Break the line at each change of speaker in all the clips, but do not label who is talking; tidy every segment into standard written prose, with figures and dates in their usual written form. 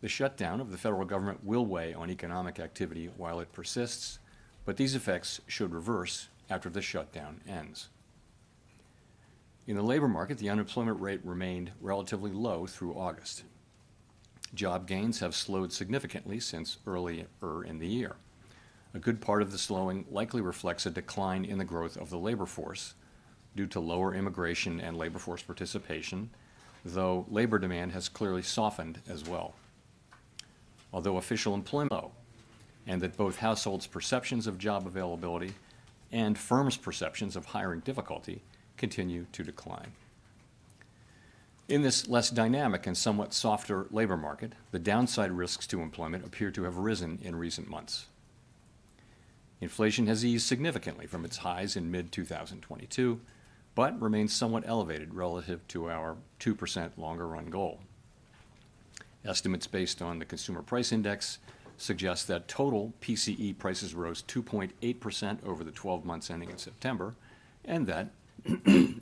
The shutdown of the federal government will weigh on economic activity while it persists, but these effects should reverse after the shutdown ends. In the labor market, the unemployment rate remained relatively low through August. Job gains have slowed significantly since earlier in the year. A good part of the slowing likely reflects a decline in the growth of the labor force due to lower immigration and labor force participation, though labor demand has clearly softened as well. Although official employment is low, and that both households' perceptions of job availability and firms' perceptions of hiring difficulty continue to decline. In this less dynamic and somewhat softer labor market, the downside risks to employment appear to have risen in recent months. Inflation has eased significantly from its highs in mid-2022, but remains somewhat elevated relative to our 2% longer-run goal. Estimates based on the Consumer Price Index suggest that total PCE prices rose 2.8% over the 12 months ending in September, and that,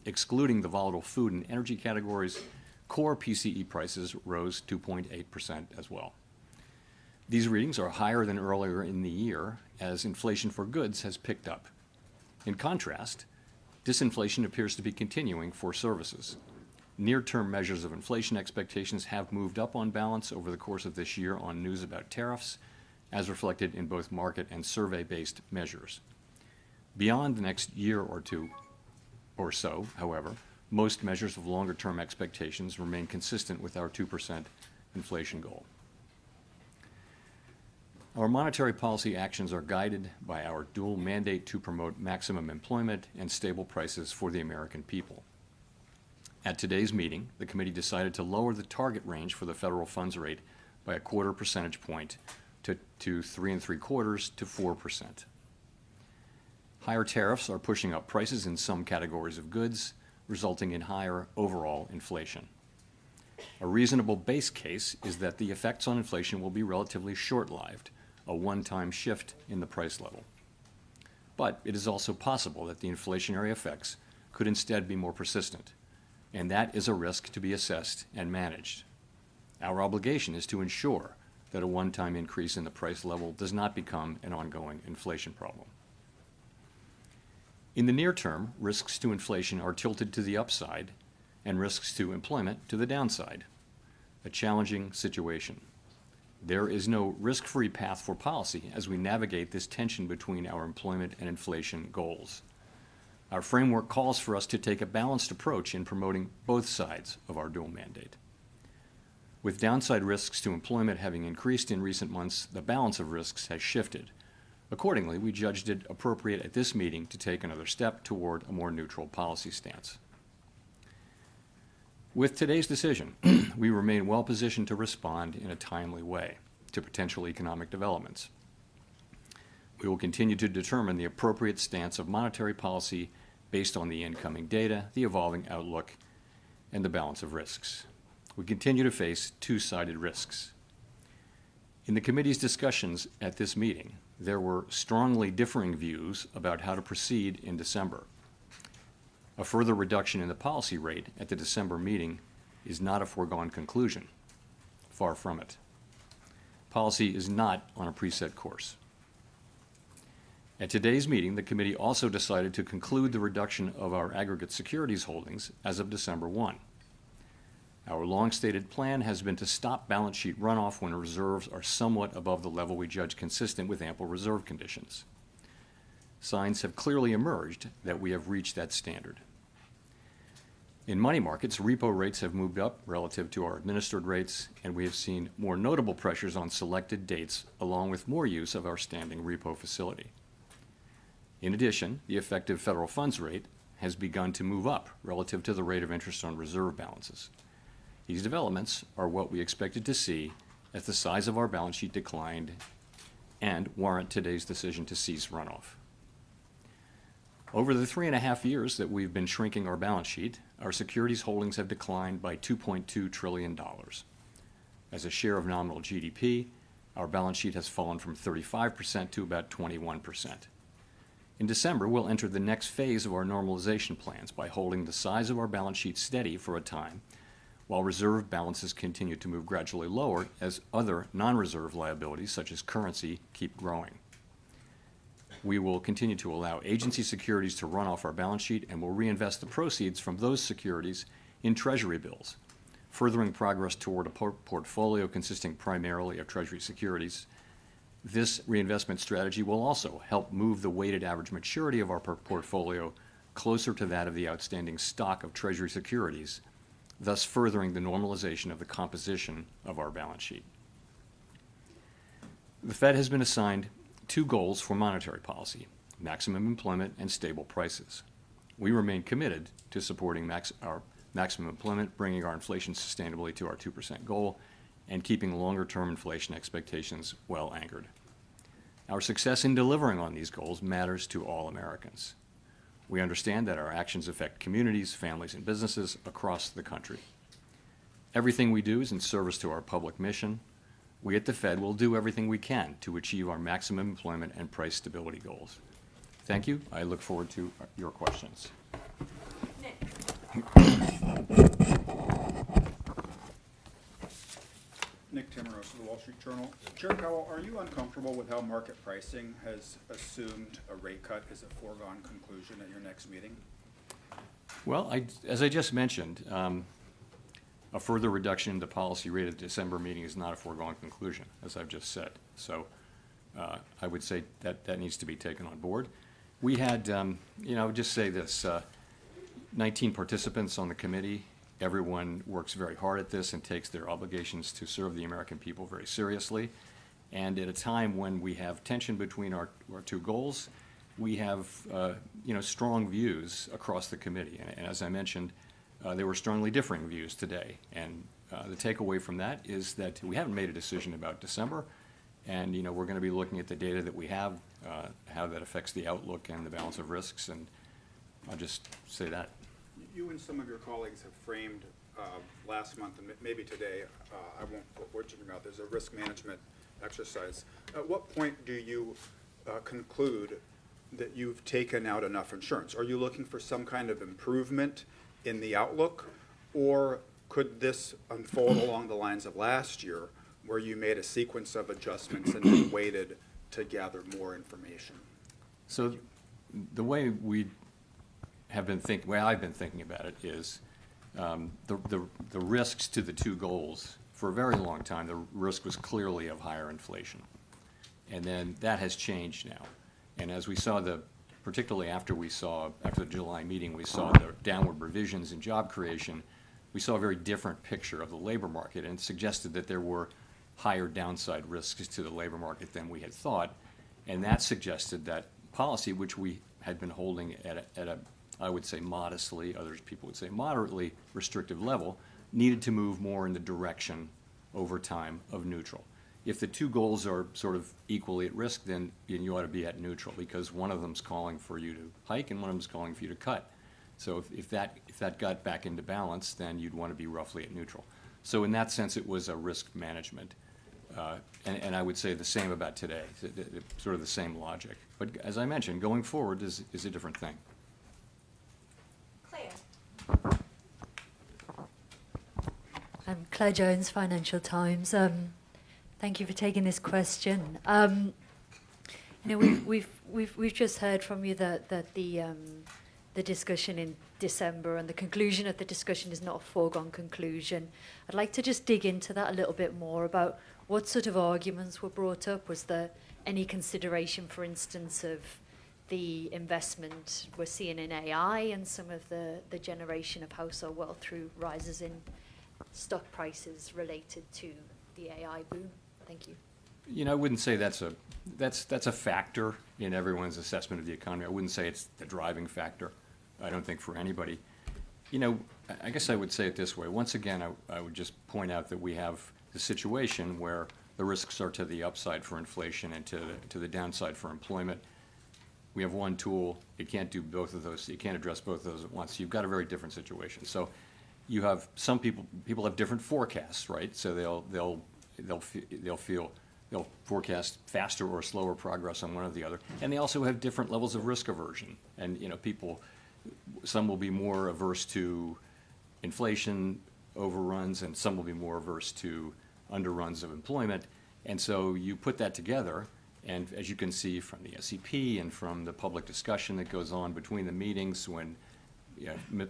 excluding the volatile food and energy categories, core PCE prices rose 2.8% as well. These readings are higher than earlier in the year as inflation for goods has picked up. In contrast, disinflation appears to be continuing for services. Near-term measures of inflation expectations have moved up on balance over the course of this year on news about tariffs, as reflected in both market and survey-based measures. Beyond the next year or two or so, however, most measures of longer-term expectations remain consistent with our 2% inflation goal. Our monetary policy actions are guided by our dual mandate to promote maximum employment and stable prices for the American people. At today's meeting, the committee decided to lower the target range for the federal funds rate by a quarter percentage point to 3.75% to 4%. Higher tariffs are pushing up prices in some categories of goods, resulting in higher overall inflation. A reasonable base case is that the effects on inflation will be relatively short-lived, a one-time shift in the price level. But it is also possible that the inflationary effects could instead be more persistent, and that is a risk to be assessed and managed. Our obligation is to ensure that a one-time increase in the price level does not become an ongoing inflation problem. In the near term, risks to inflation are tilted to the upside and risks to employment to the downside, a challenging situation. There is no risk-free path for policy as we navigate this tension between our employment and inflation goals. Our framework calls for us to take a balanced approach in promoting both sides of our dual mandate. With downside risks to employment having increased in recent months, the balance of risks has shifted. Accordingly, we judged it appropriate at this meeting to take another step toward a more neutral policy stance. With today's decision, we remain well positioned to respond in a timely way to potential economic developments. We will continue to determine the appropriate stance of monetary policy based on the incoming data, the evolving outlook, and the balance of risks. We continue to face two-sided risks. In the committee's discussions at this meeting, there were strongly differing views about how to proceed in December. A further reduction in the policy rate at the December meeting is not a foregone conclusion. Far from it. Policy is not on a preset course. At today's meeting, the committee also decided to conclude the reduction of our aggregate securities holdings as of December 1. Our long-stated plan has been to stop balance sheet runoff when reserves are somewhat above the level we judge consistent with ample reserve conditions. Signs have clearly emerged that we have reached that standard. In money markets, repo rates have moved up relative to our administered rates, and we have seen more notable pressures on selected dates, along with more use of our standing repo facility. In addition, the effective federal funds rate has begun to move up relative to the rate of interest on reserve balances. These developments are what we expected to see as the size of our balance sheet declined and warrant today's decision to cease runoff. Over the 3.5 years that we've been shrinking our balance sheet, our securities holdings have declined by $2.2 trillion. As a share of nominal GDP, our balance sheet has fallen from 35% to about 21%. In December, we'll enter the next phase of our normalization plans by holding the size of our balance sheet steady for a time, while reserve balances continue to move gradually lower as other non-reserve liabilities, such as currency, keep growing. We will continue to allow agency securities to run off our balance sheet and will reinvest the proceeds from those securities in Treasury bills, furthering progress toward a portfolio consisting primarily of Treasury securities. This reinvestment strategy will also help move the weighted average maturity of our portfolio closer to that of the outstanding stock of Treasury securities, thus furthering the normalization of the composition of our balance sheet. The Fed has been assigned two goals for monetary policy: maximum employment and stable prices. We remain committed to supporting our maximum employment, bringing our inflation sustainably to our 2% goal, and keeping longer-term inflation expectations well anchored. Our success in delivering on these goals matters to all Americans. We understand that our actions affect communities, families, and businesses across the country. Everything we do is in service to our public mission. We at the Fed will do everything we can to achieve our maximum employment and price stability goals. Thank you. I look forward to your questions.
Nick Timmeros of the Wall Street Journal. Chair Powell, are you uncomfortable with how market pricing has assumed a rate cut is a foregone conclusion at your next meeting?
Well, as I just mentioned, a further reduction in the policy rate at the December meeting is not a foregone conclusion, as I've just said. So I would say that needs to be taken on board. We had, I would just say this, 19 participants on the committee. Everyone works very hard at this and takes their obligations to serve the American people very seriously. And at a time when we have tension between our two goals, we have strong views across the committee. And as I mentioned, there were strongly differing views today. And the takeaway from that is that we haven't made a decision about December. And we're going to be looking at the data that we have, how that affects the outlook and the balance of risks. And I'll just say that.
You and some of your colleagues have framed last month and maybe today, I won't put words in your mouth, there's a risk management exercise. At what point do you conclude that you've taken out enough insurance? Are you looking for some kind of improvement in the outlook, or could this unfold along the lines of last year, where you made a sequence of adjustments and then waited to gather more information?
So the way I've been thinking about it is the risks to the two goals. For a very long time, the risk was clearly of higher inflation. And then that has changed now. And as we saw particularly after the July meeting, we saw the downward revisions in job creation, we saw a very different picture of the labor market, and it suggested that there were higher downside risks to the labor market than we had thought. And that suggested that policy, which we had been holding at a I would say modestly, others people would say moderately restrictive level, needed to move more in the direction over time of neutral. If the two goals are sort of equally at risk, then you ought to be at neutral, because one of them's calling for you to hike and one of them's calling for you to cut. So if that got back into balance, then you'd want to be roughly at neutral. So in that sense, it was a risk management. And I would say the same about today, sort of the same logic. But as I mentioned, going forward is a different thing.
I'm Claire Jones, Financial Times. Thank you for taking this question. We've just heard from you that the discussion in December and the conclusion of the discussion is not a foregone conclusion. I'd like to just dig into that a little bit more about what sort of arguments were brought up. Was there any consideration, for instance, of the investment we're seeing in AI and some of the generation of household wealth through rises in stock prices related to the AI boom? Thank you.
I wouldn't say that's a factor in everyone's assessment of the economy. I wouldn't say it's the driving factor. I don't think for anybody. I guess I would say it this way. Once again, I would just point out that we have the situation where the risks are to the upside for inflation and to the downside for employment. We have one tool. It can't do both of those. You can't address both of those at once. You've got a very different situation. So you have some people have different forecasts, right? So they'll forecast faster or slower progress on one or the other. And they also have different levels of risk aversion. And some will be more averse to inflation, overruns, and some will be more averse to underruns of employment. And so you put that together, and as you can see from the SEP and from the public discussion that goes on between the meetings when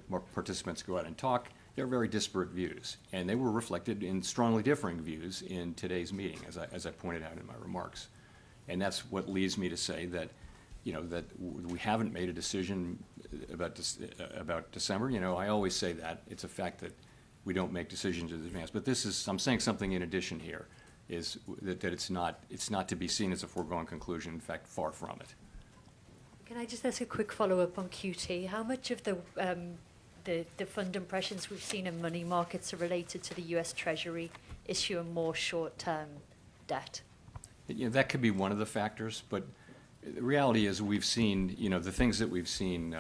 more participants go out and talk, they're very disparate views. And they were reflected in strongly differing views in today's meeting, as I pointed out in my remarks. And that's what leads me to say that, that we haven't made a decision about December. I always say that. It's a fact that we don't make decisions in advance. But I'm saying something in addition here, is that it's not to be seen as a foregone conclusion. In fact, far from it.
Can I just ask a quick follow-up on QT? How much of the fund impressions we've seen in money markets are related to the U.S. Treasury issuing more short-term debt?
That could be one of the factors, but the reality is we've seen, the things that we've seen,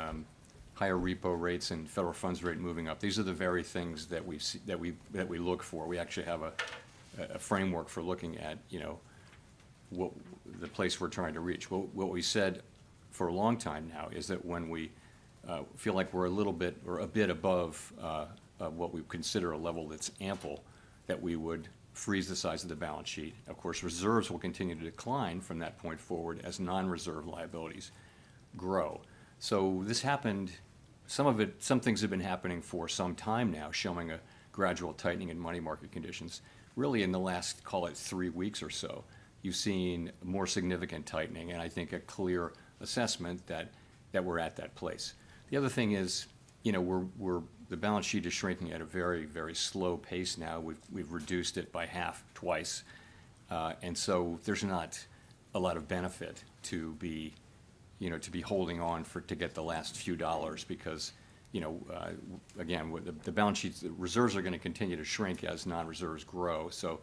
higher repo rates and federal funds rate moving up. These are the very things that we look for. We actually have a framework for looking at, what the place we're trying to reach. What we said for a long time now is that when we feel like we're a bit above what we consider a level that's ample, that we would freeze the size of the balance sheet. Of course, reserves will continue to decline from that point forward as non-reserve liabilities grow. So this happened, some things have been happening for some time now, showing a gradual tightening in money market conditions. Really in the last, call it 3 weeks or so, you've seen more significant tightening, and I think a clear assessment that we're at that place. The other thing is, the balance sheet is shrinking at a very, very slow pace now. We've reduced it by half twice, and so there's not a lot of benefit to be holding on to get the last few dollars because, again, the balance sheets, the reserves are going to continue to shrink as non-reserves grow. So,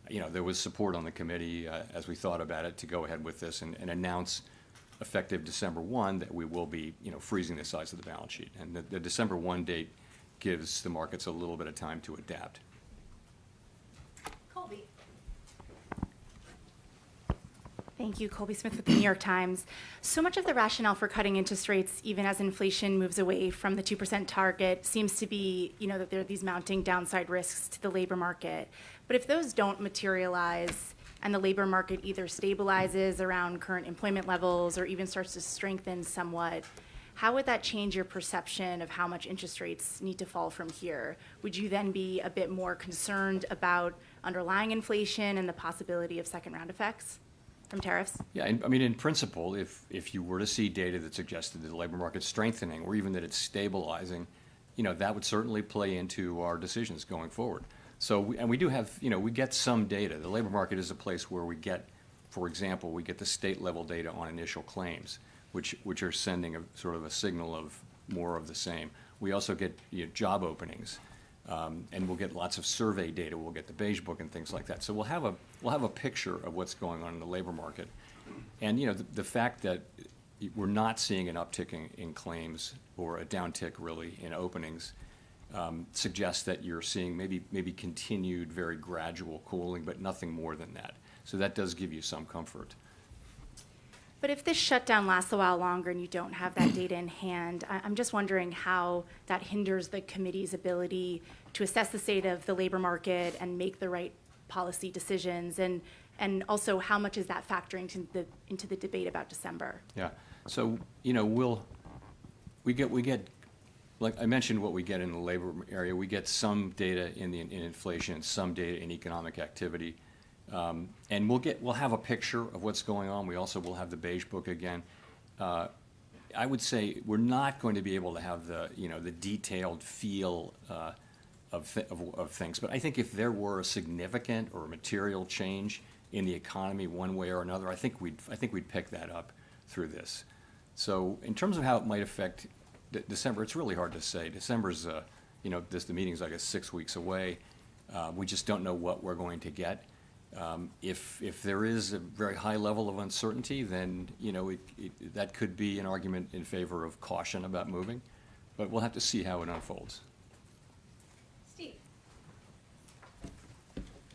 there was support on the committee as we thought about it to go ahead with this and announce effective December 1 that we will be, freezing the size of the balance sheet. And the December 1 date gives the markets a little bit of time to adapt.
Colby.
Thank you. Colby Smith with the New York Times. So much of the rationale for cutting interest rates, even as inflation moves away from the 2% target, seems to be, that there are these mounting downside risks to the labor market. But if those don't materialize and the labor market either stabilizes around current employment levels or even starts to strengthen somewhat, how would that change your perception of how much interest rates need to fall from here? Would you then be a bit more concerned about underlying inflation and the possibility of second-round effects from tariffs?
Yeah, in principle, if you were to see data that suggested that the labor market's strengthening or even that it's stabilizing, that would certainly play into our decisions going forward. So, we do have, we get some data. The labor market is a place where we get, for example, we get the state-level data on initial claims, which are sending a sort of a signal of more of the same. We also get job openings, and we'll get lots of survey data. We'll get the Beige Book and things like that. So we'll have a picture of what's going on in the labor market, and the fact that we're not seeing an uptick in claims or a downtick really in openings suggests that you're seeing maybe continued very gradual cooling, but nothing more than that. So that does give you some comfort.
But if this shutdown lasts a while longer and you don't have that data in hand, I'm just wondering how that hinders the committee's ability to assess the state of the labor market and make the right policy decisions, and also how much is that factoring into the debate about December?
Yeah. So we get like I mentioned what we get in the labor area. We get some data in inflation, some data in economic activity. And we'll have a picture of what's going on. We also will have the Beige Book again. I would say we're not going to be able to have the detailed feel of things. But I think if there were a significant or a material change in the economy one way or another, I think we'd pick that up through this. So in terms of how it might affect December, it's really hard to say. December's the meeting's like 6 weeks away. We just don't know what we're going to get. If there is a very high level of uncertainty, then that could be an argument in favor of caution about moving, but we'll have to see how it unfolds.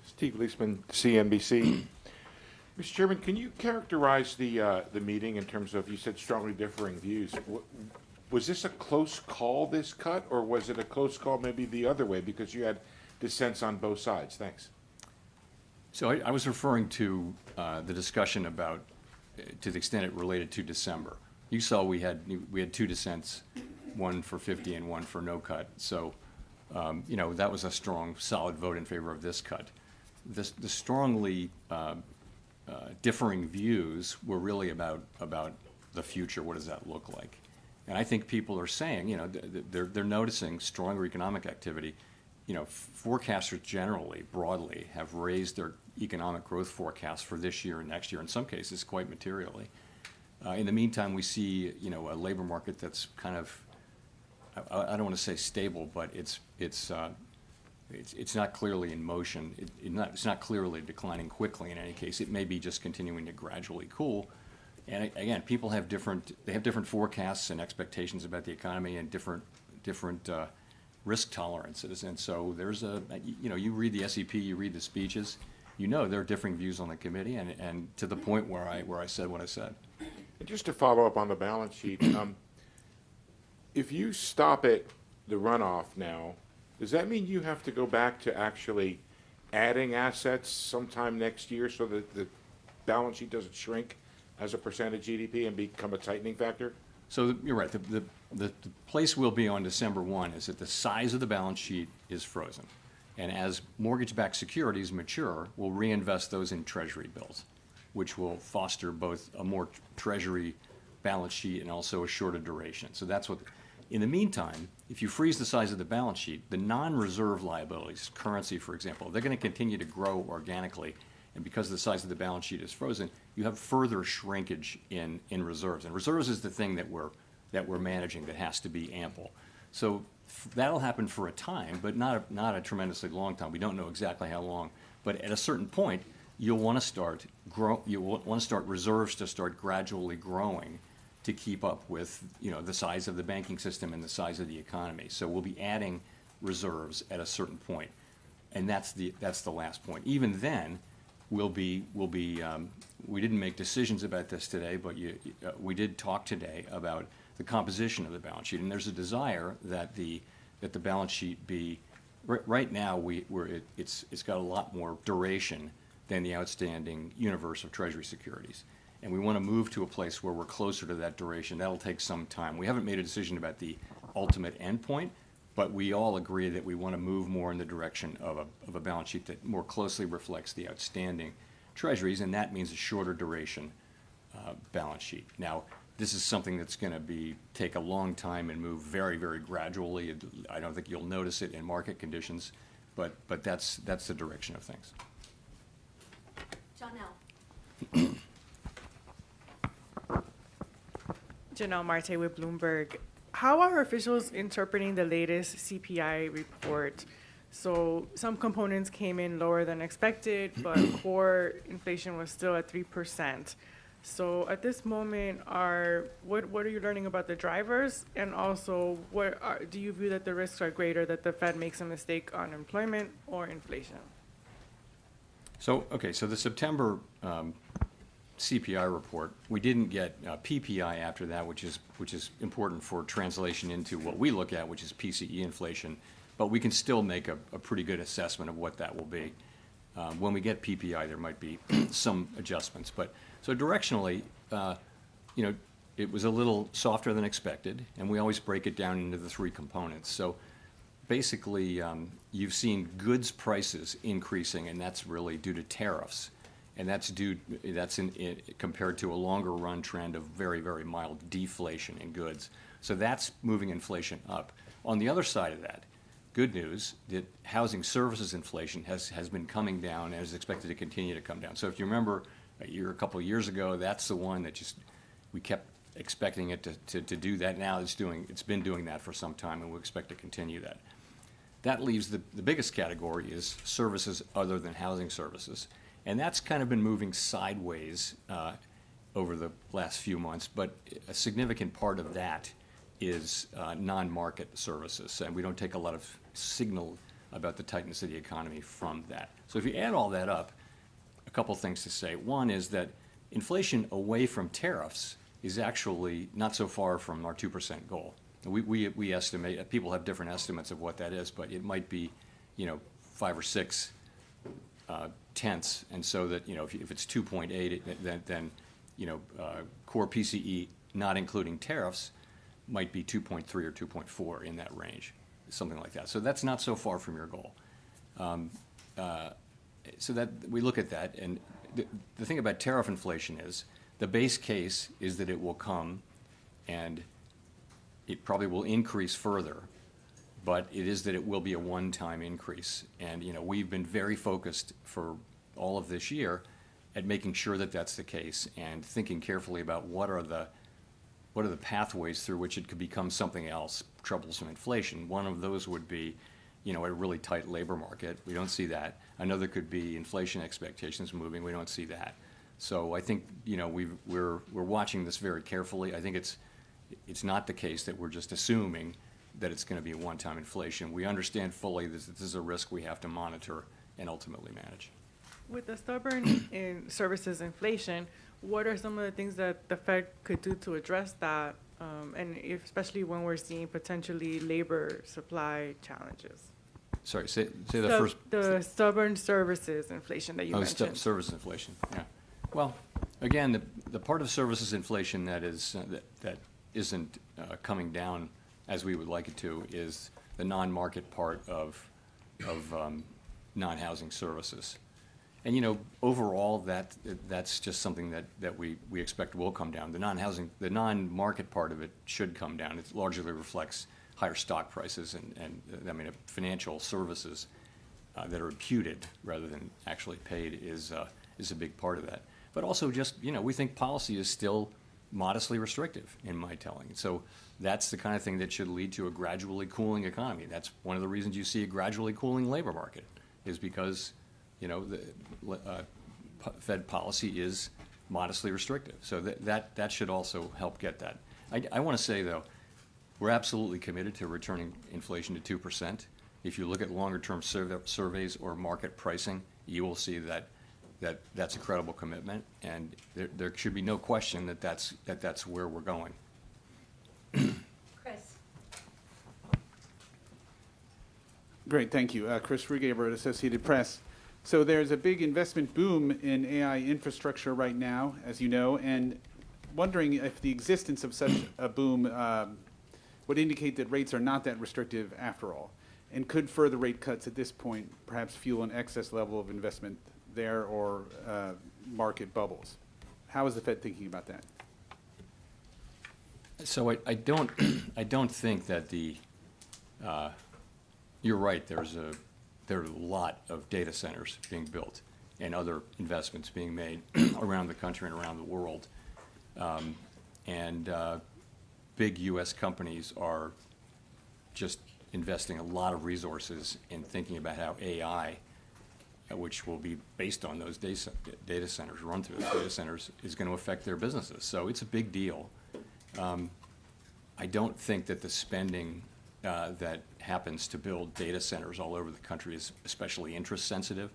Steve Leisman, CNBC. Mr. Chairman, can you characterize the meeting in terms of, you said strongly differing views. Was this a close call, this cut, or was it a close call maybe the other way because you had dissents on both sides? Thanks.
So I was referring to the discussion about, to the extent it related to December. You saw we had two dissents, one for 50 and one for no cut. So, that was a strong, solid vote in favor of this cut. The strongly differing views were really about the future. What does that look like? And I think people are saying, they're noticing stronger economic activity. Forecasters generally, broadly, have raised their economic growth forecasts for this year and next year, in some cases quite materially. In the meantime, we see, a labor market that's kind of, I don't want to say stable, but it's not clearly in motion. It's not clearly declining quickly in any case. It may be just continuing to gradually cool. And again, people have different forecasts and expectations about the economy and different risk tolerances. And so there's you read the SEP, you read the speeches, there are differing views on the committee, and to the point where I said what I said.
And just to follow up on the balance sheet, if you stop at the runoff now, does that mean you have to go back to actually adding assets sometime next year so that the balance sheet doesn't shrink as a percent of GDP and become a tightening factor?
So you're right. The place we'll be on December 1 is that the size of the balance sheet is frozen. And as mortgage-backed securities mature, we'll reinvest those in Treasury bills, which will foster both a more Treasury balance sheet and also a shorter duration. So that's what. In the meantime, if you freeze the size of the balance sheet, the non-reserve liabilities, currency, for example, they're going to continue to grow organically. And because the size of the balance sheet is frozen, you have further shrinkage in reserves. And reserves is the thing that we're managing that has to be ample. So that'll happen for a time, but not a tremendously long time. We don't know exactly how long. But at a certain point, you'll want to start reserves to start gradually growing to keep up with the size of the banking system and the size of the economy. So we'll be adding reserves at a certain point, and that's the last point. Even then, we didn't make decisions about this today, but we did talk today about the composition of the balance sheet, and there's a desire that the balance sheet be right now it's got a lot more duration than the outstanding universe of Treasury securities. And we want to move to a place where we're closer to that duration. That'll take some time. We haven't made a decision about the ultimate endpoint, but we all agree that we want to move more in the direction of a balance sheet that more closely reflects the outstanding treasuries, and that means a shorter duration balance sheet. Now, this is something that's going to take a long time and move very, very gradually. I don't think you'll notice it in market conditions, but that's the direction of things.
Janelle.
Janelle Marte with Bloomberg. How are officials interpreting the latest CPI report? So some components came in lower than expected, but core inflation was still at 3%. So at this moment, what are you learning about the drivers? And also, do you view that the risks are greater that the Fed makes a mistake on employment or inflation?
So the September CPI report, we didn't get PPI after that, which is important for translation into what we look at, which is PCE inflation. But we can still make a pretty good assessment of what that will be. When we get PPI, there might be some adjustments. But so directionally, it was a little softer than expected, and we always break it down into the three components. So basically, you've seen goods prices increasing, and that's really due to tariffs. And that's compared to a longer run trend of very, very mild deflation in goods. So that's moving inflation up. On the other side of that, good news that housing services inflation has been coming down and is expected to continue to come down. So if you remember a couple of years ago, that's the one that we kept expecting it to do that. Now it's been doing that for some time, and we'll expect to continue that. That leaves the biggest category is services other than housing services. And that's kind of been moving sideways over the last few months, but a significant part of that is non-market services, and we don't take a lot of signal about the tightness of the economy from that. So if you add all that up, a couple things to say. One is that inflation away from tariffs is actually not so far from our 2% goal. We estimate, people have different estimates of what that is, but it might be, 5 or 6 tenths. And so that, if it's 2.8, then core PCE, not including tariffs, might be 2.3 or 2.4 in that range, something like that. So that's not so far from your goal. So that we look at that, and the thing about tariff inflation is the base case is that it will come and it probably will increase further, but it is that it will be a one-time increase. And we've been very focused for all of this year at making sure that that's the case and thinking carefully about what are the pathways through which it could become something else, troublesome inflation. One of those would be, a really tight labor market. We don't see that. Another could be inflation expectations moving. We don't see that. So I think, we're watching this very carefully. I think it's not the case that we're just assuming that it's going to be a one-time inflation. We understand fully that this is a risk we have to monitor and ultimately manage.
With the stubborn in services inflation, what are some of the things that the Fed could do to address that, especially when we're seeing potentially labor supply challenges?
Sorry, say the first.
The stubborn services inflation that you mentioned.
Services inflation, yeah. Well, again, the part of services inflation that isn't coming down as we would like it to is the non-market part of non-housing services. And overall, that's just something that we expect will come down. The non-market part of it should come down. It largely reflects higher stock prices and financial services that are imputed rather than actually paid is a big part of that. But also just, we think policy is still modestly restrictive in my telling. So that's the kind of thing that should lead to a gradually cooling economy. That's one of the reasons you see a gradually cooling labor market is because the Fed policy is modestly restrictive. So that should also help get that. I want to say, though, we're absolutely committed to returning inflation to 2%. If you look at longer-term surveys or market pricing, you will see that's a credible commitment, and there should be no question that that's where we're going.
Chris.
Great, thank you. Chris Rugaber at Associated Press. So there's a big investment boom in AI infrastructure right now, as you know, and wondering if the existence of such a boom would indicate that rates are not that restrictive after all, and could further rate cuts at this point perhaps fuel an excess level of investment there or market bubbles? How is the Fed thinking about that?
So I don't think that you're right. There are a lot of data centers being built and other investments being made around the country and around the world. Big U.S. companies are just investing a lot of resources in thinking about how AI, which will be based on those data centers, run through those data centers, is going to affect their businesses. So it's a big deal. I don't think that the spending that happens to build data centers all over the country is especially interest sensitive.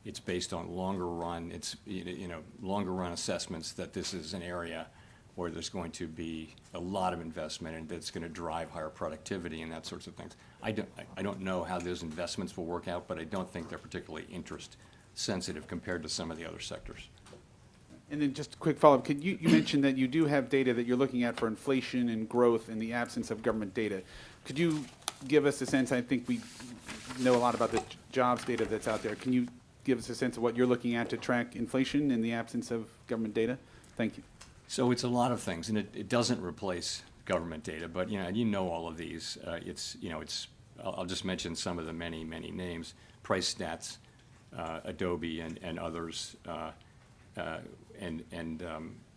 It's based on longer run assessments that this is an area where there's going to be a lot of investment and that's going to drive higher productivity and that sorts of things. I don't know how those investments will work out, but I don't think they're particularly interest sensitive compared to some of the other sectors.
And then just a quick follow-up. You mentioned that you do have data that you're looking at for inflation and growth in the absence of government data. Could you give us a sense? I think we know a lot about the jobs data that's out there. Can you give us a sense of what you're looking at to track inflation in the absence of government data? Thank you.
So it's a lot of things, and it doesn't replace government data, but all of these. I'll just mention some of the many names: Price Stats, Adobe, and others.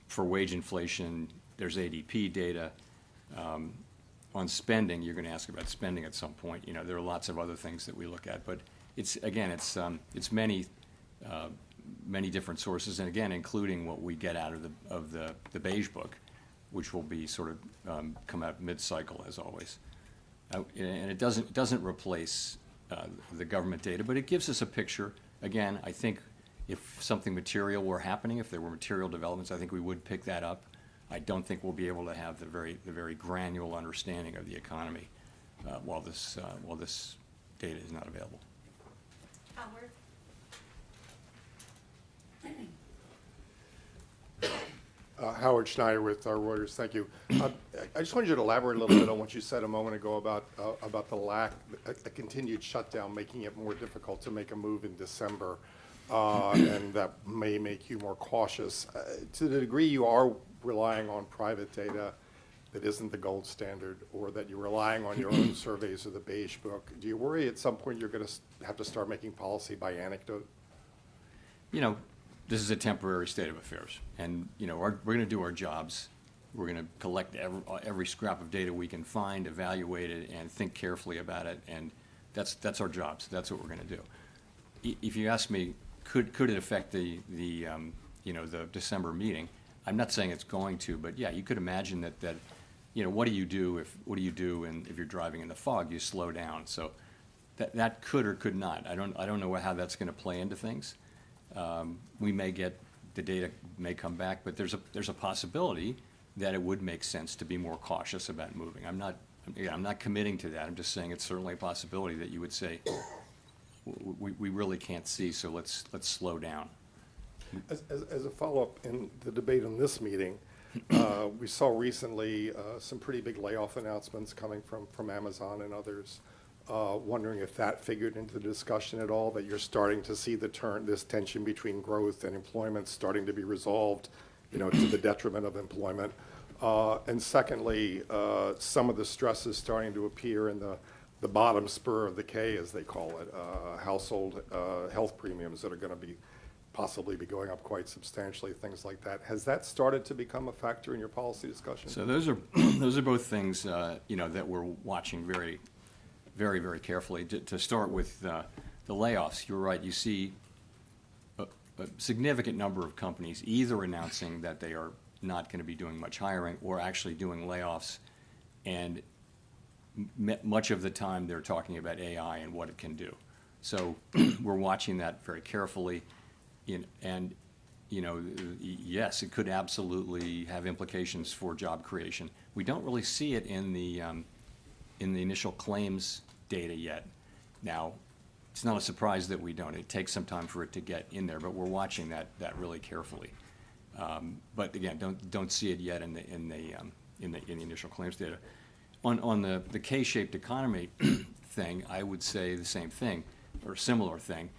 For wage inflation, there's ADP data. On spending, you're going to ask about spending at some point. There are lots of other things that we look at, but it's many different sources, and again, including what we get out of the Beige Book, which will be sort of come out mid-cycle as always. And it doesn't replace the government data, but it gives us a picture. Again, I think if something material were happening, if there were material developments, I think we would pick that up. I don't think we'll be able to have the very granular understanding of the economy while this data is not available.
Howard?
Howard Schneider with Reuters, thank you. I just wanted you to elaborate a little bit on what you said a moment ago about the continued shutdown, making it more difficult to make a move in December, and that may make you more cautious. To the degree you are relying on private data that isn't the gold standard, or that you're relying on your own surveys of the Beige Book, do you worry at some point you're going to have to start making policy by anecdote?
You know, this is a temporary state of affairs, and we're going to do our jobs. We're going to collect every scrap of data we can find, evaluate it, and think carefully about it. And that's our jobs. That's what we're going to do. If you ask me, could it affect the December meeting? I'm not saying it's going to, but yeah, you could imagine that what do you do if you're driving in the fog? You slow down. So that could or could not. I don't know how that's going to play into things. We may get, the data may come back, but there's a possibility that it would make sense to be more cautious about moving. I'm not committing to that. I'm just saying it's certainly a possibility that you would say, we really can't see, so let's slow down.
As a follow-up, in the debate on this meeting, we saw recently some pretty big layoff announcements coming from Amazon and others. Wondering if that figured into the discussion at all, that you're starting to see this tension between growth and employment starting to be resolved, to the detriment of employment. And secondly, some of the stress is starting to appear in the bottom spur of the K, as they call it, household health premiums that are going to possibly be going up quite substantially, things like that. Has that started to become a factor in your policy discussion?
So those are both things that we're watching very, very carefully. To start with the layoffs, you're right. You see a significant number of companies either announcing that they are not going to be doing much hiring or actually doing layoffs, and much of the time they're talking about AI and what it can do. So we're watching that very carefully, and yes, it could absolutely have implications for job creation. We don't really see it in the initial claims data yet. Now, it's not a surprise that we don't. It takes some time for it to get in there, but we're watching that really carefully. But again, don't see it yet in the initial claims data. On the K-shaped economy thing, I would say the same thing or a similar thing.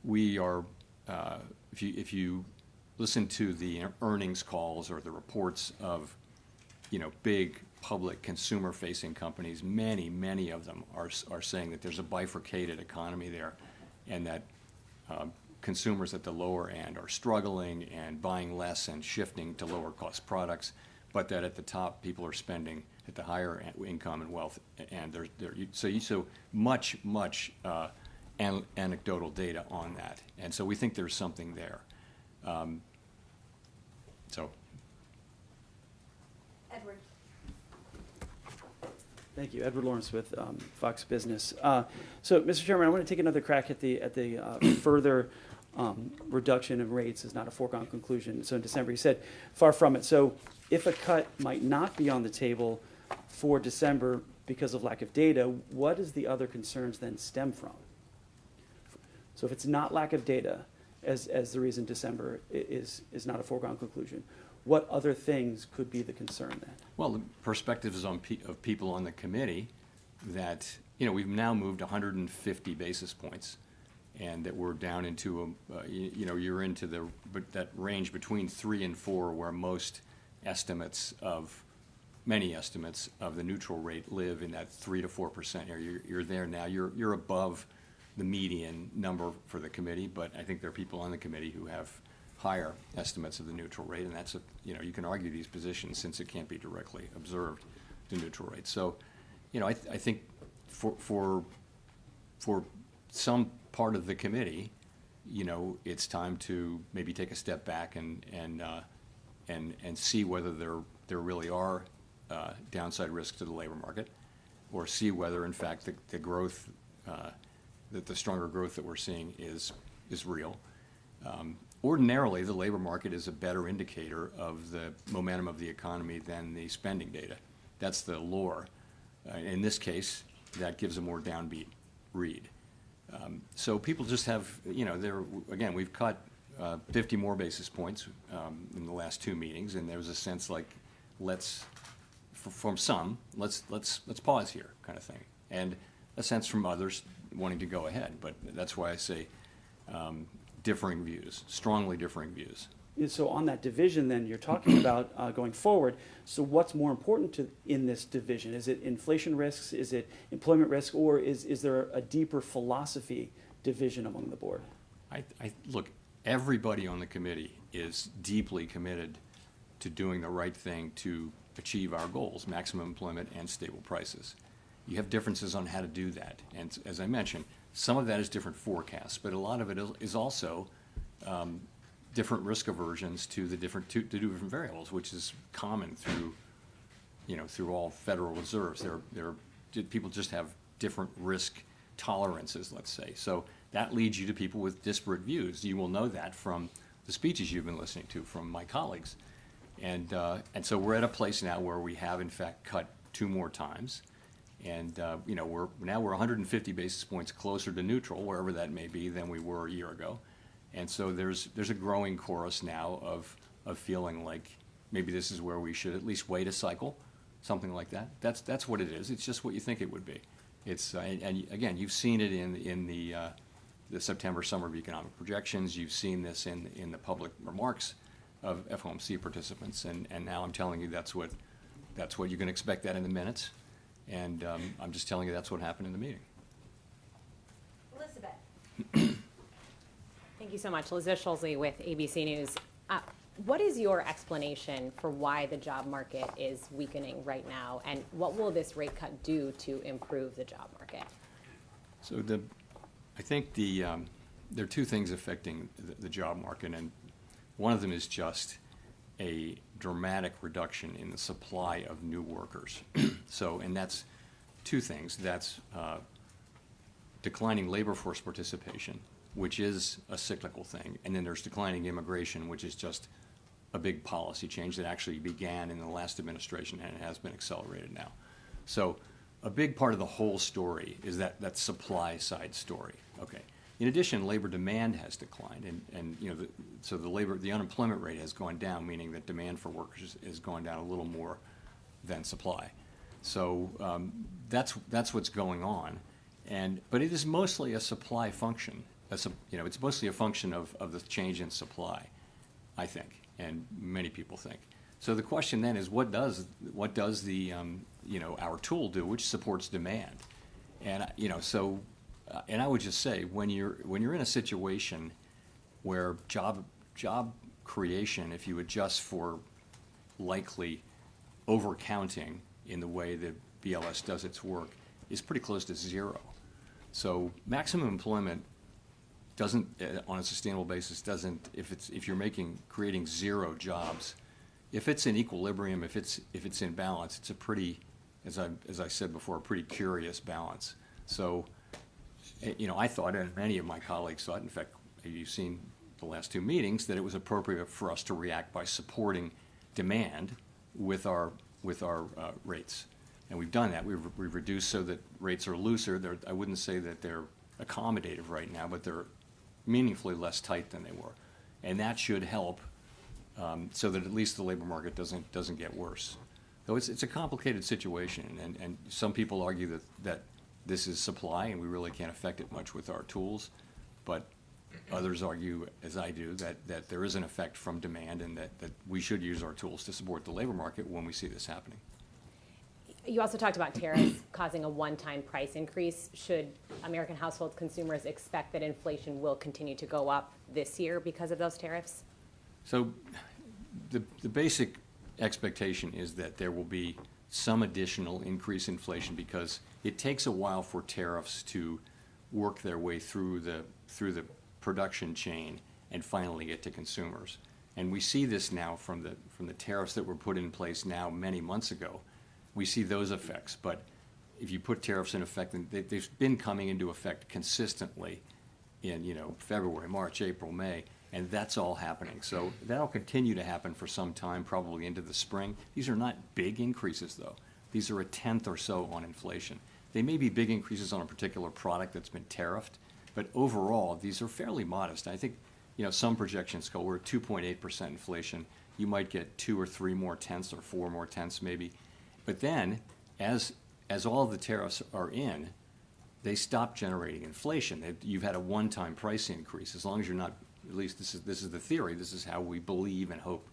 We are, if you listen to the earnings calls or the reports of big public consumer-facing companies, many of them are saying that there's a bifurcated economy there, and that consumers at the lower end are struggling and buying less and shifting to lower-cost products, but that at the top, people are spending at the higher income and wealth, and so much anecdotal data on that, and so we think there's something there.
Edward.
Thank you. Edward Lawrence with Fox Business. So, Mr. Chairman, I want to take another crack at the further reduction of rates is not a foregone conclusion. So in December, you said far from it. So if a cut might not be on the table for December because of lack of data, what does the other concerns then stem from? So if it's not lack of data as the reason December is not a foregone conclusion, what other things could be the concern then? Well,
the perspective is of people on the committee that, we've now moved 150 basis points, and that we're down into, you're into that range between 3 and 4 where many estimates of the neutral rate live in that 3 to 4% area. You're there now. You're above the median number for the committee, but I think there are people on the committee who have higher estimates of the neutral rate, and that's you can argue these positions since it can't be directly observed, the neutral rate. So, I think for some part of the committee, it's time to maybe take a step back and see whether there really are downside risks to the labor market, or see whether in fact the growth, that the stronger growth that we're seeing is real. Ordinarily, the labor market is a better indicator of the momentum of the economy than the spending data. That's the lore. In this case, that gives a more downbeat read. So people just have, again, we've cut 50 more basis points in the last 2 meetings, and there was a sense like, from some, let's pause here, kind of thing, and a sense from others wanting to go ahead. But that's why I say differing views, strongly differing views.
Yeah, so on that division, then you're talking about going forward. So what's more important in this division? Is it inflation risks? Is it employment risk? Or is there a deeper philosophy division among the board?
Look, everybody on the committee is deeply committed to doing the right thing to achieve our goals, maximum employment and stable prices. You have differences on how to do that. And as I mentioned, some of that is different forecasts, but a lot of it is also different risk aversions to the different variables, which is common through all Federal Reserves. People just have different risk tolerances, let's say. So that leads you to people with disparate views. You will know that from the speeches you've been listening to from my colleagues. And so we're at a place now where we have in fact cut 2 more times. And we're 150 basis points closer to neutral, wherever that may be, than we were a year ago. And so there's a growing chorus now of feeling like maybe this is where we should at least wait a cycle, something like that. That's what it is. It's just what you think it would be. It's and again, you've seen it in the September Summer of Economic Projections. You've seen this in the public remarks of FOMC participants, and now I'm telling you that's what you can expect that in the minutes. And I'm just telling you that's what happened in the meeting.
Elizabeth. Thank you so much. Elizabeth Scholzley with ABC News. What is your explanation for why the job market is weakening right now, and what will this rate cut do to improve the job market?
So I think there are 2 things affecting the job market, and one of them is just a dramatic reduction in the supply of new workers. And that's 2 things. That's declining labor force participation, which is a cyclical thing, and then there's declining immigration, which is just a big policy change that actually began in the last administration, and it has been accelerated now. So a big part of the whole story is that supply side story. Okay. In addition, labor demand has declined, and the unemployment rate has gone down, meaning that demand for workers has gone down a little more than supply. So that's what's going on, but it is mostly a supply function. It's mostly a function of the change in supply, I think, and many people think. So the question then is, what does the our tool do, which supports demand, and and I would just say, when you're in a situation where job creation, if you adjust for likely overcounting in the way that BLS does its work, is pretty close to 0. So maximum employment doesn't, on a sustainable basis, if you're creating 0 jobs, if it's in equilibrium, if it's in balance, it's a pretty, as I said before, a pretty curious balance. So, I thought, and many of my colleagues thought, in fact, you've seen the last 2 meetings, that it was appropriate for us to react by supporting demand with our rates. And we've done that. We've reduced so that rates are looser. I wouldn't say that they're accommodative right now, but they're meaningfully less tight than they were. And that should help so that at least the labor market doesn't get worse. Though it's a complicated situation, and some people argue that this is supply and we really can't affect it much with our tools, but others argue, as I do, that there is an effect from demand, and that we should use our tools to support the labor market when we see this happening.
You also talked about tariffs causing a one-time price increase. Should American household consumers expect that inflation will continue to go up this year because of those tariffs?
So the basic expectation is that there will be some additional increase in inflation, because it takes a while for tariffs to work their way through the production chain and finally get to consumers. And we see this now from the tariffs that were put in place now many months ago. We see those effects, but if you put tariffs in effect, and they've been coming into effect consistently in February, March, April, May, And that's all happening. So that'll continue to happen for some time, probably into the spring. These are not big increases, though. These are a tenth or so on inflation. They may be big increases on a particular product that's been tariffed, but overall, these are fairly modest. I think, some projections go, we're at 2.8% inflation. You might get 2 or 3 more tenths or 4 more tenths maybe. But then, as all of the tariffs are in, they stop generating inflation. You've had a one-time price increase. As long as you're not, at least this is the theory, this is how we believe and hope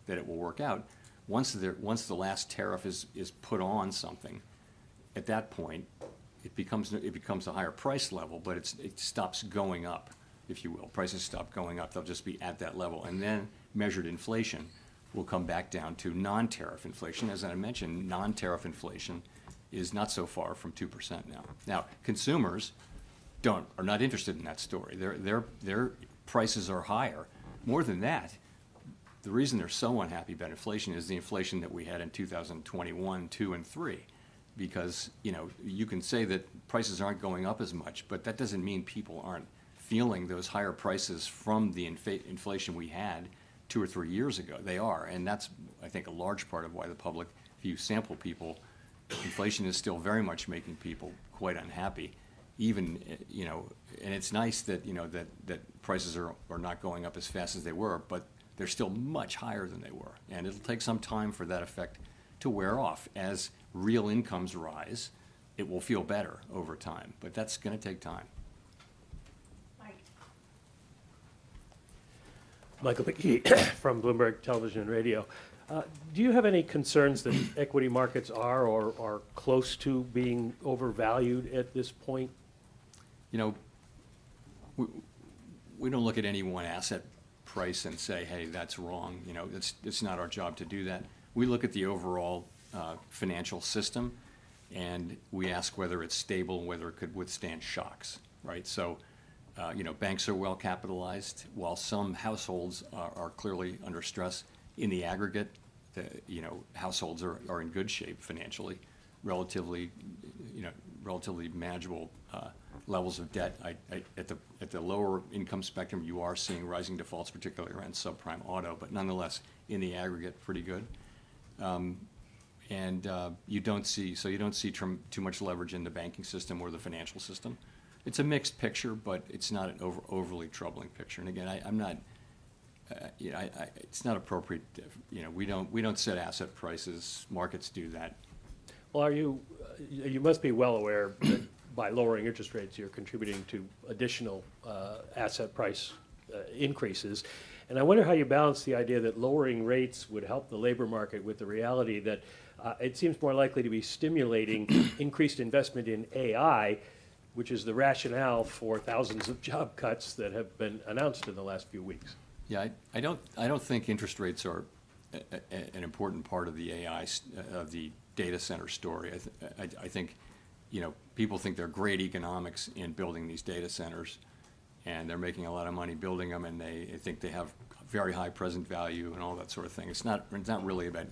that it will work out. Once the last tariff is put on something, at that point, it becomes a higher price level, but it stops going up, if you will. Prices stop going up. They'll just be at that level. And then measured inflation will come back down to non-tariff inflation. As I mentioned, non-tariff inflation is not so far from 2% now. Now, consumers are not interested in that story. Their prices are higher. More than that, the reason they're so unhappy about inflation is the inflation that we had in 2021, 2, and 3. Because, you can say that prices aren't going up as much, but that doesn't mean people aren't feeling those higher prices from the inflation we had 2 or 3 years ago. They are, and that's, I think, a large part of why the public, if you sample people, inflation is still very much making people quite unhappy. Even, and it's nice that, that prices are not going up as fast as they were, but they're still much higher than they were. And it'll take some time for that effect to wear off. As real incomes rise, it will feel better over time, but that's going to take time.
Michael McKee from Bloomberg Television and Radio. Do you have any concerns that equity markets are or are close to being overvalued at this point?
We don't look at any one asset price and say, hey, that's wrong. It's not our job to do that. We look at the overall financial system, and we ask whether it's stable and whether it could withstand shocks, right? So, banks are well capitalized, while some households are clearly under stress. In the aggregate, households are in good shape financially, relatively manageable levels of debt. At the lower income spectrum, you are seeing rising defaults, particularly around subprime auto, but nonetheless, in the aggregate, pretty good. You don't see too much leverage in the banking system or the financial system. It's a mixed picture, but it's not an overly troubling picture. And again, I'm not, it's not appropriate. We don't set asset prices. Markets do that.
Well, you must be well aware that by lowering interest rates, you're contributing to additional asset price increases. And I wonder how you balance the idea that lowering rates would help the labor market with the reality that it seems more likely to be stimulating increased investment in AI, which is the rationale for thousands of job cuts that have been announced in the last few weeks.
Yeah, I don't think interest rates are an important part of the AI of the data center story. I think people think they're great economics in building these data centers, and they're making a lot of money building them, and they think they have very high present value and all that sort of thing. It's not really about.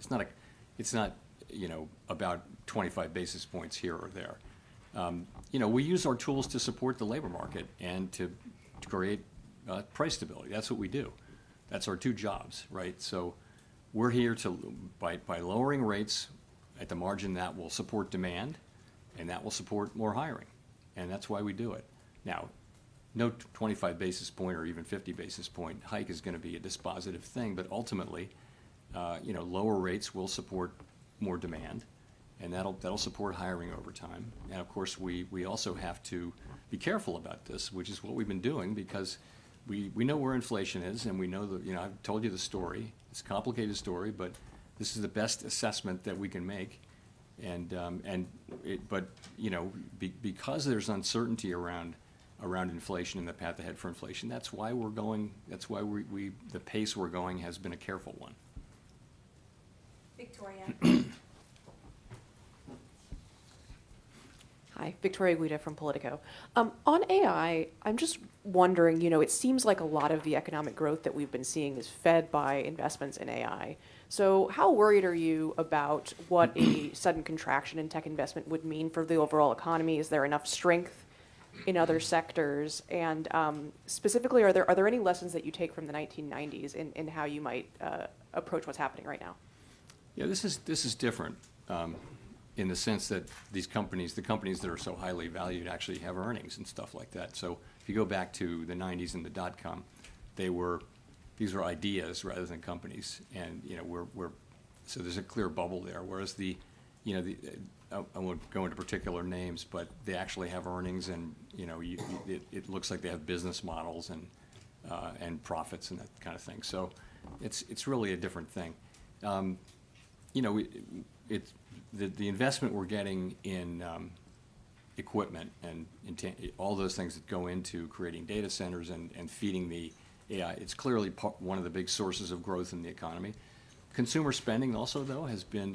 It's not about 25 basis points here or there. We use our tools to support the labor market and to create price stability. That's what we do. That's our two jobs, right? So we're here by lowering rates at the margin, that will support demand, and that will support more hiring, and that's why we do it. Now, no 25 basis point or even 50 basis point hike is going to be a dispositive thing, but ultimately, lower rates will support more demand, and that'll support hiring over time. And of course, we also have to be careful about this, which is what we've been doing, because we know where inflation is, and we know that, I've told you the story. It's a complicated story, but this is the best assessment that we can make. Because there's uncertainty around inflation and the path ahead for inflation, that's why the pace we're going has been a careful one.
Victoria. Hi, Victoria Guida from Politico. On AI, I'm just wondering, it seems like a lot of the economic growth that we've been seeing is fed by investments in AI. So how worried are you about what a sudden contraction in tech investment would mean for the overall economy? Is there enough strength in other sectors? And specifically, are there any lessons that you take from the 1990s in how you might approach what's happening right now?
Yeah, this is different in the sense that these companies, the companies that are so highly valued, actually have earnings and stuff like that. So if you go back to the 90s and the dot-com, these were ideas rather than companies, and so there's a clear bubble there. Whereas I won't go into particular names, but they actually have earnings, and it looks like they have business models and profits and that kind of thing. So it's really a different thing. The investment we're getting in equipment and all those things that go into creating data centers and feeding the AI, it's clearly one of the big sources of growth in the economy. Consumer spending also, though, has been,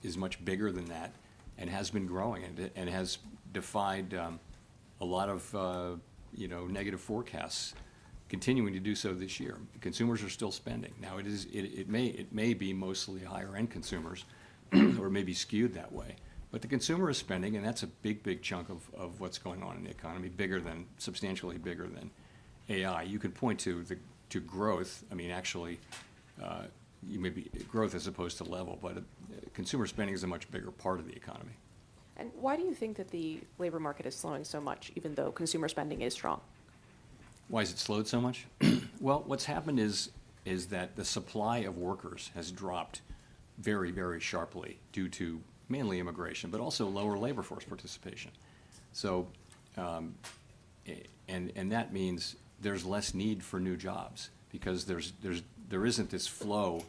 is much bigger than that and has been growing and has defied a lot of, negative forecasts, continuing to do so this year. Consumers are still spending. Now, it may be mostly higher-end consumers, or maybe skewed that way. But the consumer is spending, and that's a big chunk of what's going on in the economy, substantially bigger than AI. You could point to growth. I mean, actually, maybe growth as opposed to level, but consumer spending is a much bigger part of the economy.
And why do you think that the labor market is slowing so much, even though consumer spending is strong?
Why has it slowed so much? Well, what's happened is that the supply of workers has dropped very, very sharply due to mainly immigration, but also lower labor force participation. So, and that means there's less need for new jobs because there isn't this flow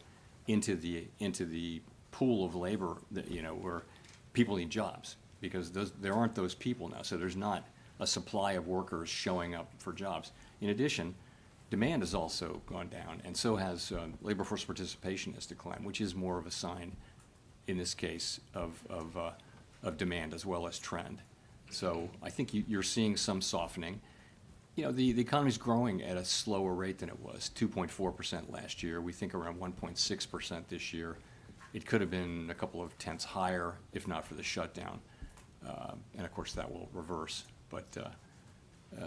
into the pool of labor that where people need jobs, because there aren't those people now. So there's not a supply of workers showing up for jobs. In addition, demand has also gone down, and so has labor force participation has declined, which is more of a sign, in this case, of demand as well as trend. So I think you're seeing some softening. The economy's growing at a slower rate than it was, 2.4% last year. We think around 1.6% this year. It could have been a couple of tenths higher if not for the shutdown. And of course that will reverse. But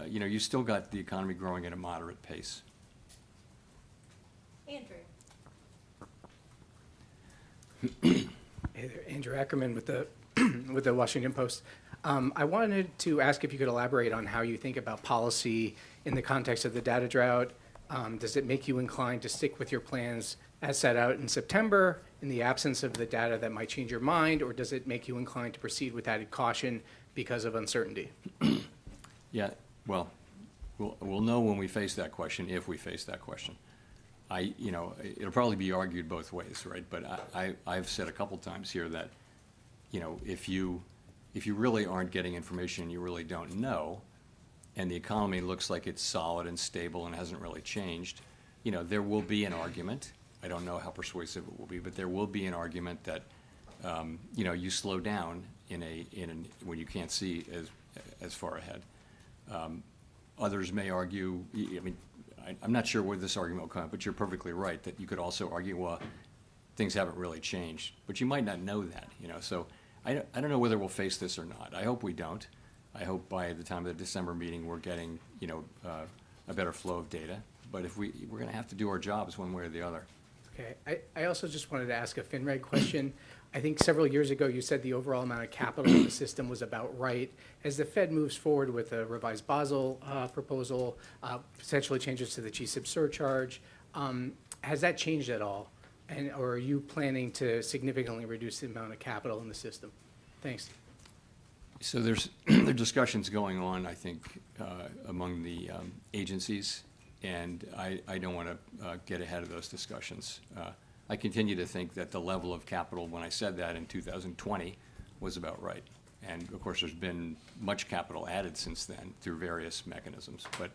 you still got the economy growing at a moderate pace.
Andrew.
Hey there, Andrew Ackerman with the with the Washington Post. I wanted to ask if you could elaborate on how you think about policy in the context of the data drought. Does it make you inclined to stick with your plans as set out in September in the absence of the data that might change your mind, or does it make you inclined to proceed with added caution because of uncertainty?
Yeah, well, we'll know when we face that question, if we face that question. It'll probably be argued both ways, right? But I've said a couple times here that, if you really aren't getting information you really don't know, and the economy looks like it's solid and stable and hasn't really changed, there will be an argument. I don't know how persuasive it will be, but there will be an argument that, you slow down when you can't see as far ahead. Others may argue, I'm not sure where this argument will come, but you're perfectly right that you could also argue, well, things haven't really changed, but you might not know that, So I don't know whether we'll face this or not. I hope we don't. I hope by the time of the December meeting we're getting, a better flow of data. But if we're going to have to do our jobs one way or the other.
Okay. I also just wanted to ask a FinReg question. I think several years ago you said the overall amount of capital in the system was about right. As the Fed moves forward with a revised Basel proposal, potentially changes to the GSIB surcharge, has that changed at all? Or are you planning to significantly reduce the amount of capital in the system? Thanks.
So there are discussions going on, I think, among the agencies, and I don't want to get ahead of those discussions. I continue to think that the level of capital, when I said that in 2020, was about right. And of course, there's been much capital added since then through various mechanisms. But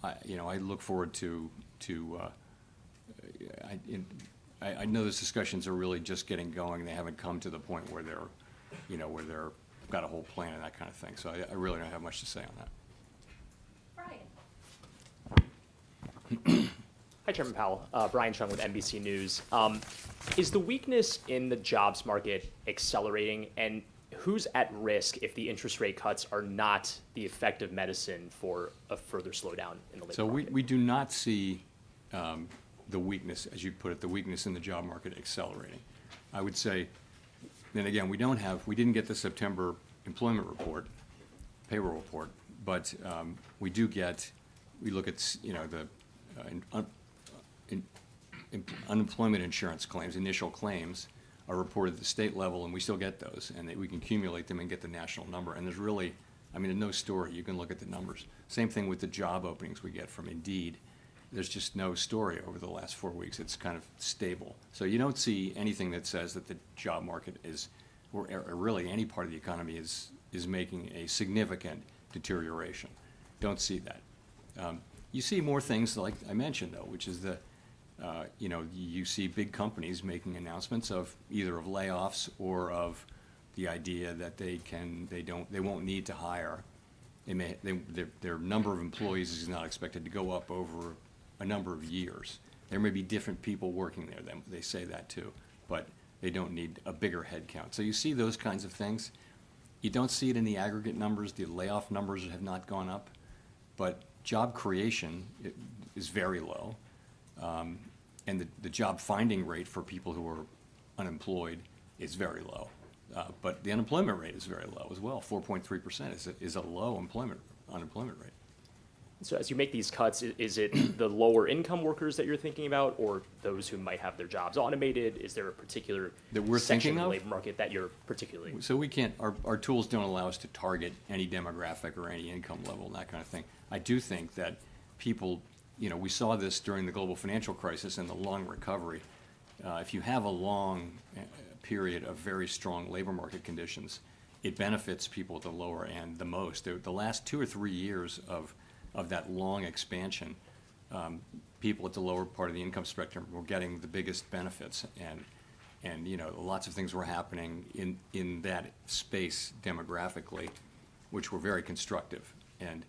I look forward to I know those discussions are really just getting going. They haven't come to the point where they're got a whole plan and that kind of thing. So I really don't have much to say on that.
Brian.
Hi, Chairman Powell. Brian Chung with NBC News. Is the weakness in the jobs market accelerating, and who's at risk if the interest rate cuts are not the effective medicine for a further slowdown in the labor
So
market?
we do not see the weakness, as you put it, the weakness in the job market accelerating. I would say, then again, we didn't get the September employment report, payroll report, but we look at, the unemployment insurance claims, initial claims are reported at the state level, and we still get those, and we can accumulate them and get the national number. And there's really, in no story, you can look at the numbers. Same thing with the job openings we get from Indeed. There's just no story over the last 4 weeks. It's kind of stable. So you don't see anything that says that the job market is, or really any part of the economy is making a significant deterioration. Don't see that. You see more things like I mentioned, though, which is you see big companies making announcements of either of layoffs or of the idea that they won't need to hire. Their number of employees is not expected to go up over a number of years. There may be different people working there. They say that too, but they don't need a bigger head count. So you see those kinds of things. You don't see it in the aggregate numbers. The layoff numbers have not gone up, but job creation is very low. And the job finding rate for people who are unemployed is very low. But the unemployment rate is very low as well. 4.3% is a low unemployment rate.
So as you make these cuts, is it the lower income workers that you're thinking about, or those who might have their jobs automated? Is there a particular
That we're
section
thinking
of
of?
the labor market that you're particularly?
So we can't, our tools don't allow us to target any demographic or any income level and that kind of thing. I do think that people, we saw this during the global financial crisis and the long recovery. If you have a long period of very strong labor market conditions, it benefits people at the lower end the most. The last 2 or 3 years of that long expansion, people at the lower part of the income spectrum were getting the biggest benefits, and lots of things were happening in that space demographically, which were very constructive. And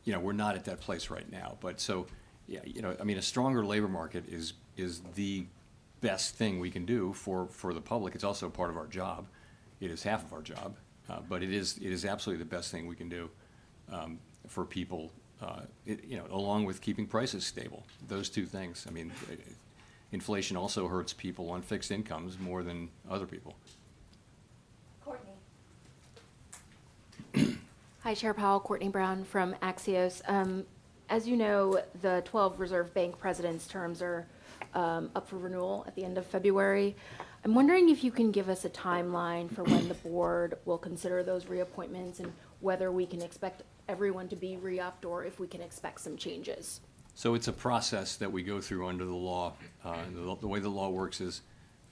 we're not at that place right now. But so, yeah, a stronger labor market is the best thing we can do for the public. It's also part of our job. It is half of our job, but it is absolutely the best thing we can do for people. Along with keeping prices stable. Those two things. Inflation also hurts people on fixed incomes more than other people.
Courtney. Hi, Chair Powell. Courtney Brown from Axios. As you know, the 12 Reserve Bank presidents' terms are up for renewal at the end of February. I'm wondering if you can give us a timeline for when the board will consider those reappointments and whether we can expect everyone to be re-upped or if we can expect some changes.
So it's a process that we go through under the law. The way the law works is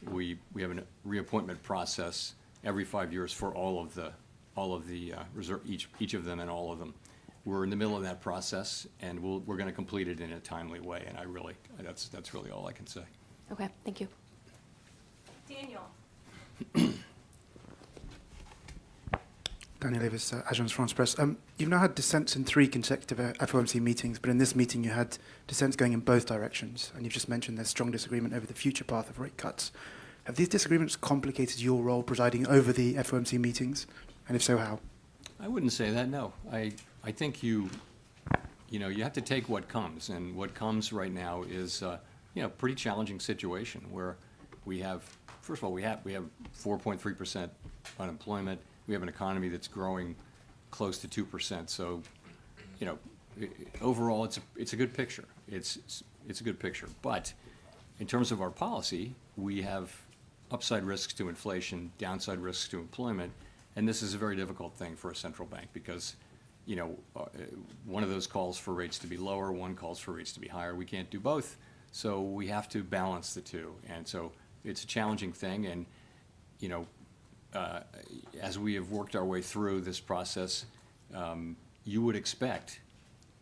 we have a reappointment process every 5 years for all of the reserve, each of them and all of them. We're in the middle of that process, and we're going to complete it in a timely way. And that's really all I can say.
Okay, thank you.
Daniel.
Daniel Davis, Agence France Presse. You've now had dissents in 3 consecutive FOMC meetings, but in this meeting you had dissents going in both directions, and you've just mentioned there's strong disagreement over the future path of rate cuts. Have these disagreements complicated your role presiding over the FOMC meetings, and if so, how?
I wouldn't say that, no. I think you have to take what comes, and what comes right now is a pretty challenging situation where we have, first of all, we have 4.3% unemployment. We have an economy that's growing close to 2%. So, overall, it's a good picture. It's a good picture. But in terms of our policy, we have upside risks to inflation, downside risks to employment, and this is a very difficult thing for a central bank because, one of those calls for rates to be lower, one calls for rates to be higher. We can't do both, so we have to balance the two. And so it's a challenging thing, and as we have worked our way through this process, you would expect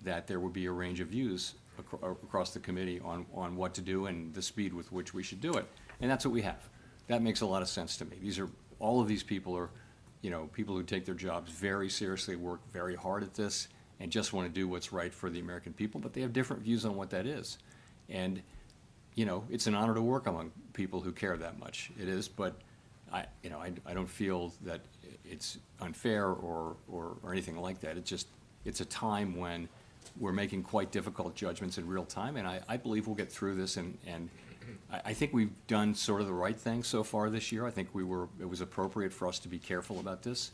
that there would be a range of views across the committee on what to do and the speed with which we should do it. And that's what we have. That makes a lot of sense to me. All of these people are, people who take their jobs very seriously, work very hard at this, and just want to do what's right for the American people, but they have different views on what that is. And, it's an honor to work among people who care that much. It is, but I don't feel that it's unfair or anything like that. It's a time when we're making quite difficult judgments in real time, and I believe we'll get through this, and I think we've done sort of the right thing so far this year. I think it was appropriate for us to be careful about this.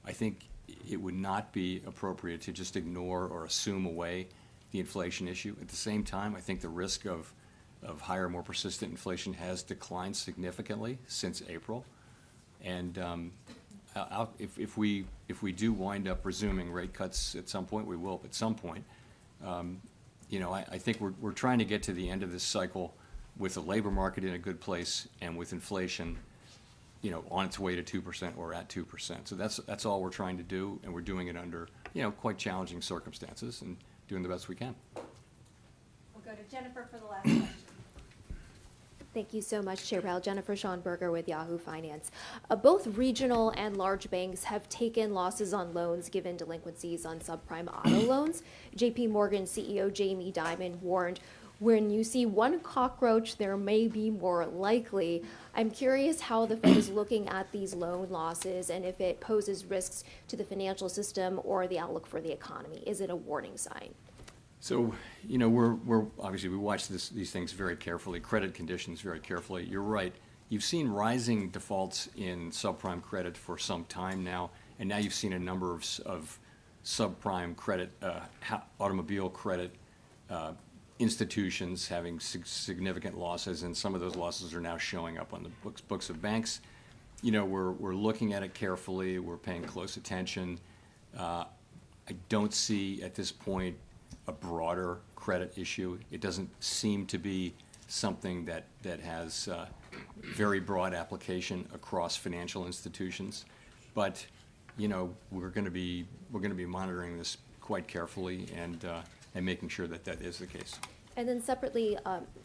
I think it would not be appropriate to just ignore or assume away the inflation issue. At the same time, I think the risk of higher, more persistent inflation has declined significantly since April. And if we do wind up resuming rate cuts at some point, we will at some point. I think we're trying to get to the end of this cycle with the labor market in a good place and with inflation, on its way to 2% or at 2%. So that's all we're trying to do, and we're doing it under, quite challenging circumstances and doing the best we can.
We'll go to Jennifer for the last question.
Thank you so much, Chair Powell. Jennifer Schonberger with Yahoo Finance. Both regional and large banks have taken losses on loans given delinquencies on subprime auto loans. JP Morgan CEO Jamie Dimon warned, when you see one cockroach, there may be more likely. I'm curious how the Fed is looking at these loan losses and if it poses risks to the financial system or the outlook for the economy. Is it a warning sign?
So, we're obviously, we watch these things very carefully, credit conditions very carefully. You're right. You've seen rising defaults in subprime credit for some time now, and now you've seen a number of subprime credit, automobile credit institutions having significant losses, and some of those losses are now showing up on the books of banks. We're looking at it carefully. We're paying close attention. I don't see at this point a broader credit issue. It doesn't seem to be something that has very broad application across financial institutions. But we're going to be monitoring this quite carefully and making sure that is the case.
And then separately,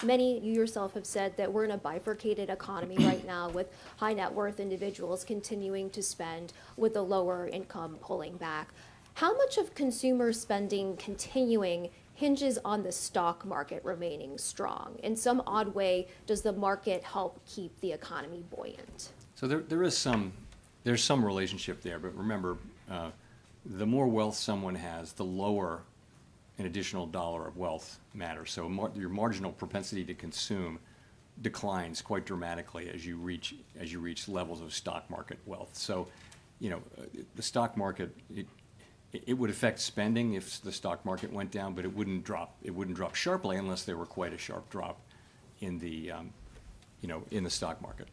many, you yourself have said that we're in a bifurcated economy right now with high net worth individuals continuing to spend with the lower income pulling back. How much of consumer spending continuing hinges on the stock market remaining strong? In some odd way, does the market help keep the economy buoyant?
So there's some relationship there, but remember, the more wealth someone has, the lower an additional dollar of wealth matters. So your marginal propensity to consume declines quite dramatically as you reach levels of stock market wealth. So, the stock market, it would affect spending if the stock market went down, but it wouldn't drop sharply unless there were quite a sharp drop in the stock market.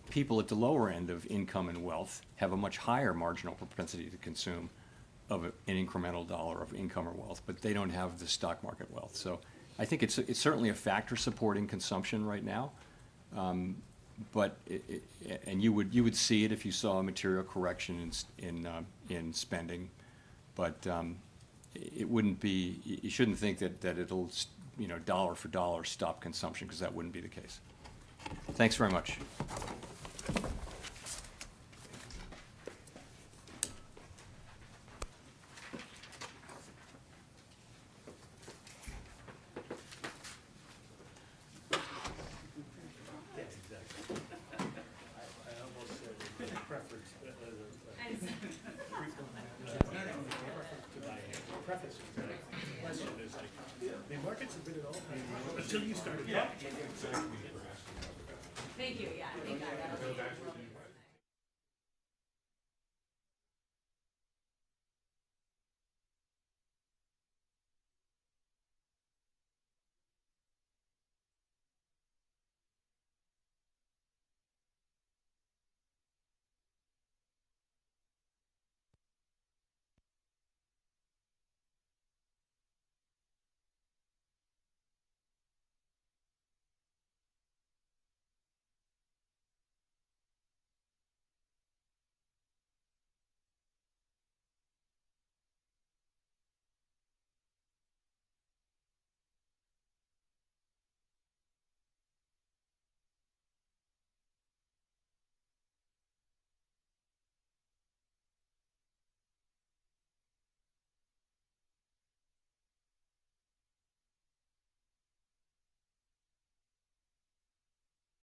People at the lower end of income and wealth have a much higher marginal propensity to consume of an incremental dollar of income or wealth, but they don't have the stock market wealth. So I think it's certainly a factor supporting consumption right now. But you would see it if you saw a material correction in spending, but it wouldn't be. You shouldn't think that it'll dollar for dollar stop consumption, because that wouldn't be the case. Thanks very much.
Thank you. Yeah, I think I got it.